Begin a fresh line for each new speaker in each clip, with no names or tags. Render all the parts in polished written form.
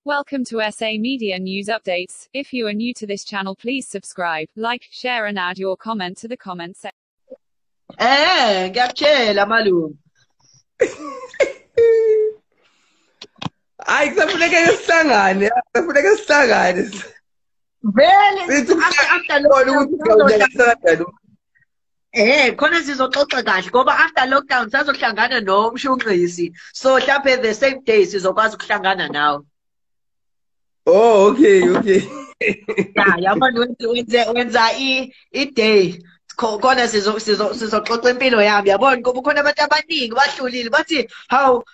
Welcome to SA Media News Updates. If you are new to this channel, please subscribe, like, share and add your comment to the comment section.
Ngiyakutshela malume.
Hayi kusafuneka sihlangane, kusafuneka sihlangane.
Vele after
lockdown.
Khona sizoxoxa kahle ngoba after lockdown sazohlangana nomshunqisi. So mhlawumbe the same day sizokwazi ukuhlangana nawe.
Oh, okay.
Yeah, yabona wenza i-day. Khona sizoxoxa impilo yami yabona ngoba khona abantu abaningi bahlulile bathi hawu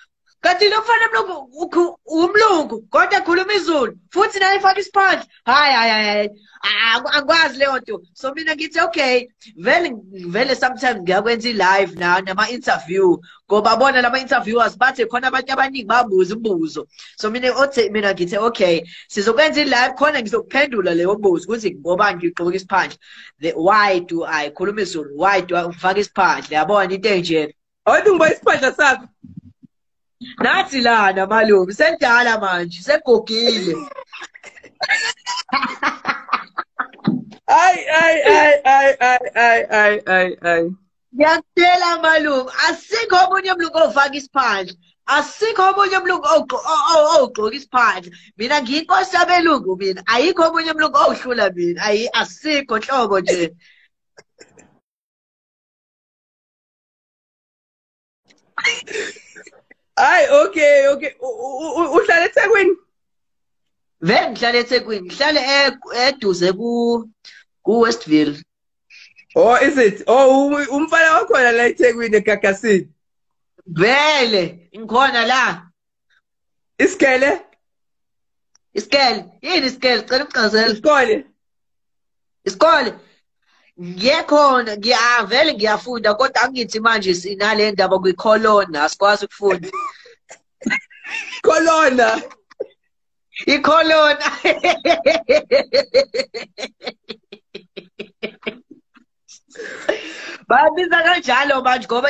kanti lo mfana mlungu umlungu kodwa khuluma isiZulu futhi naye ifaka isiphandla hayi angikwazi leyo nto. So mina ngithi okay vele sometimes ngiyakwenza i-live nama interview ngoba bona lama interviewers bathi khona abantu abaningi babuza imibuzo. So mina ngithi okay sizokwenza i-live khona ngizokuphendula leyo mbuzo ukuthi ngoba ngigqoka isiphandla, why do I khuluma isiZulu, why do I ngifaka isiphandla, yabona into enje.
Awuthi ngiba isiphandla sakho
nathi lana malume sendala manje segogile.
Ay.
Ngiyakutshela malume asikho omunye umlungu ofaka isiphandla, asikho omunye umlungu ogqoka isiphandla. Mina ngiyinkosi yabelungu mina, ayikho omunye umlungu owuhlula mina, asikho nhlobo nje.
Hayi okay. Uhlala eThekwini?
Vele ngihlala eThekwini, ngihlala eduze ku Westville.
Oh, is it? Oh, umfana wakhona la eThekwini eGagasini.
Vele ngikhona la.
Isikele?
Yini isikele? Cela ucazela.
Isikole.
Ngiyakhona vele ngiyafunda kodwa angithi manje sinale ndaba kwicolona asikwazi ukufunda.
Icolona.
Babiza kanjalo manje ngoba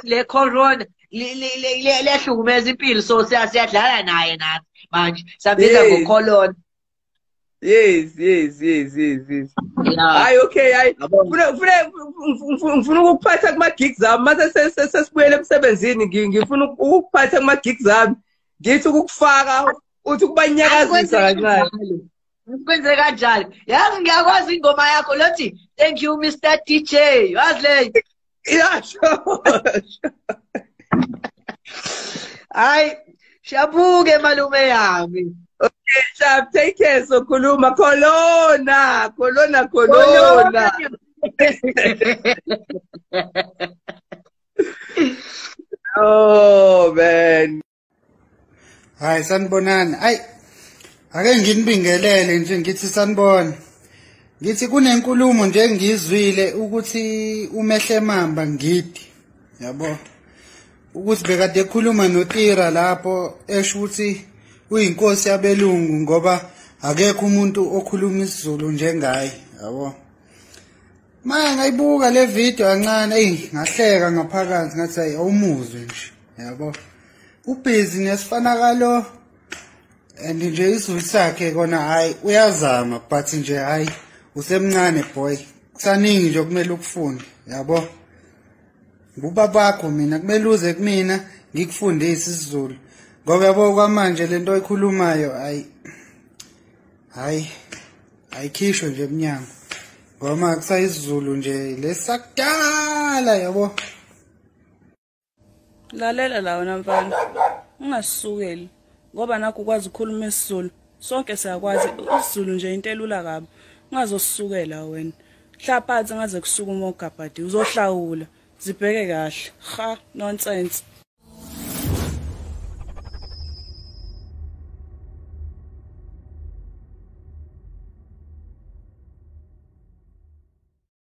le corona lehlukumeza impilo, so siyadlala naye nathi manje sabiza ngocolona.
Yes. Hayi okay, hayi. Ngifuna ukuphatha kuma gigs zami mase sesibuyele emsebenzini, ngifuna ukuphatha kuma gigs zami. Ngithi ukufaka uthi kubanyakazisa kancane.
Ukwenze kanjalo. Yazi ngiyakwazi ingoma yakho lothi thank you Mr DJ. Wazi le?
Yasho.
Hayi, shabuke malume yami.
Okay, Shab, take care. So khuluma Corona. Oh man.
Hayi sanibonani. Ayi ake nginibingelele nje ngithi sanibona. Ngithi kunenkulumo nje ngizwile ukuthi umehle mamba ngidi. Yabo. Ukuthi bekade ekhuluma noTira lapho esho ukuthi uyinkosi yabelungu ngoba akekho umuntu okhuluma isiZulu njengaye, yabo. Manje ngayibuka le video kancane, ngahleka ngaphakathi ngathi hayi awumuzwe nje, yabo. Ubhizi nesifanakalo and nje isiZulu sakhe kona hayi uyazama but nje hayi usemncane boy. Kusaningi nje kumele ukufunde, yabo. Ubaba bakho mina kumele uze kumina ngikufundise isiZulu. Ngoba yabo kwamanje lento oyikhulumayo ayikhishwe nje emnyango. Ngoba kusayisiZulu nje lesakudala yabo.
Lalela la wena mfana. Ungasukeli ngoba nakho ukwazi ukukhuluma isiZulu. Sonke siyakwazi isiZulu nje into elula kabi. Ungazosukela wena. Hlaphathi ngaze kusuka umogabhadi uzohlawula. Zibheke kahle. Nonsense.